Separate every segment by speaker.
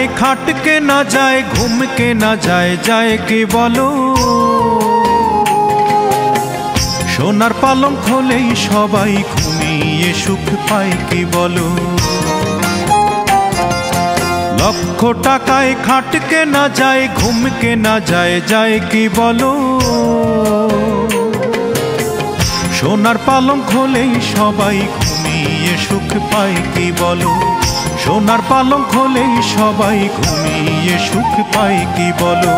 Speaker 1: টাকায় খাট কেনা যায়, ঘুম কেনা যায়, যায় কি বলো? সোনার পালঙ্ক হলেই সবাই ঘুমিয়ে সুখ পায় কি বলো? লক্ষ টাকায় খাট কেনা যায়, ঘুম কেনা যায়, যায় কি বলো? সোনার পালঙ্ক হলেই সবাই ঘুমিয়ে সুখ পায় কি বলো? সোনার পালঙ্ক হলেই সবাই ঘুমিয়ে সুখ পায় কি বলো?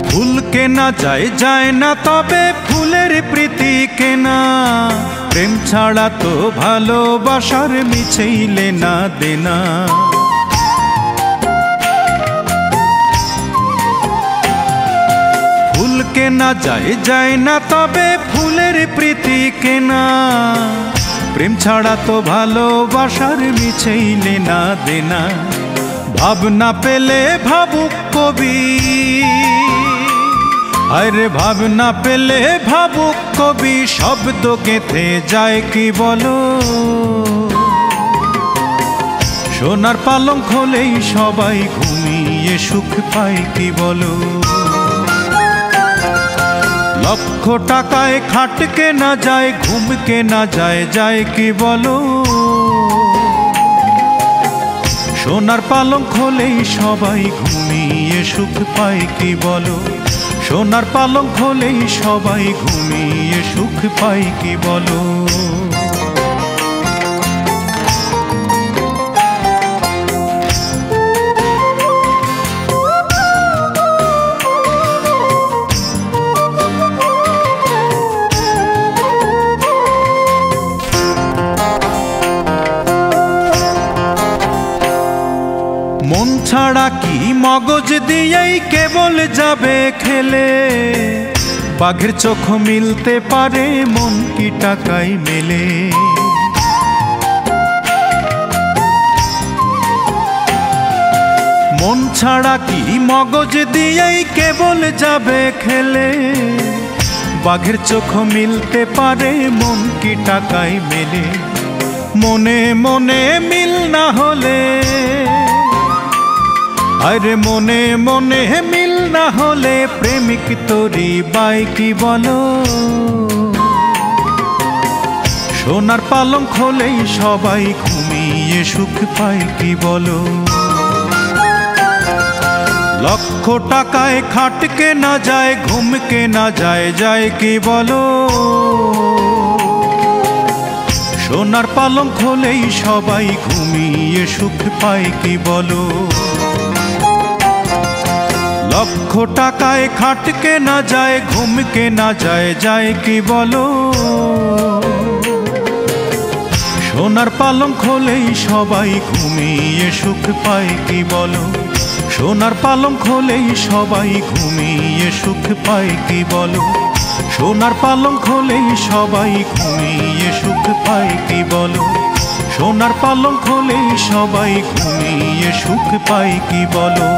Speaker 1: ফুল কেনা যায়, যায় না তবে ফুলের প্রীতি কেনা। প্রেম ছাড়া তো ভালোবাসার মিছেই লেনা দেনা। ফুল কেনা যায়, যায় না তবে ফুলের প্রীতি কেনা। প্রেম ছাড়া তো ভালোবাসার মিছেই লেনা দেনা। ভাবনা পেলে ভাবুক কবি, আরে ভাবনা পেলে ভাবুক কবি, শব্দ গেঁথে যায় কি বলো? সোনার পালঙ্ক হলেই সবাই ঘুমিয়ে সুখ পায় কি বলো? লক্ষ টাকায় খাট কেনা যায়, ঘুম কেনা যায়, যায় কি বলো? সোনার পালঙ্ক হলেই সবাই ঘুমিয়ে সুখ পায় কি বলো? সোনার পালঙ্ক হলেই সবাই ঘুমিয়ে সুখ পায় কি বলো? মন ছাড়া কি মগজ দিয়েই কেবল যাবে খেলে? বাঘের চোখ মিলতে পারে, মন কি টাকায় মেলে? মন ছাড়া কি মগজ দিয়েই কেবল যাবে খেলে? বাঘের চোখ মিলতে পারে, মন কি টাকায় মেলে? মনে মনে মিল না হলে, আরে মনে মনে মিল না হলে প্রেমিক তোরি বাই কি বলো? সোনার পালঙ্ক হলেই সবাই ঘুমিয়ে সুখ পায় কি বলো? লক্ষ টাকায় খাট কেনা যায়, ঘুম কেনা যায়, যায় কি বলো? সোনার পালঙ্ক হলেই সবাই ঘুমিয়ে সুখ পায় কি বলো? লক্ষ টাকায় খাট কেনা যায়, ঘুম কেনা যায়, যায় কি বলো? সোনার পালঙ্ক হলেই সবাই ঘুমিয়ে সুখ পায় কি বলো? সোনার পালঙ্ক হলেই সবাই ঘুমিয়ে সুখ পায় কি বলো? সোনার পালঙ্ক হলেই সবাই ঘুমিয়ে সুখ পায় কি বলো? সোনার পালঙ্ক হলেই সবাই ঘুমিয়ে সুখ পায় কি বলো?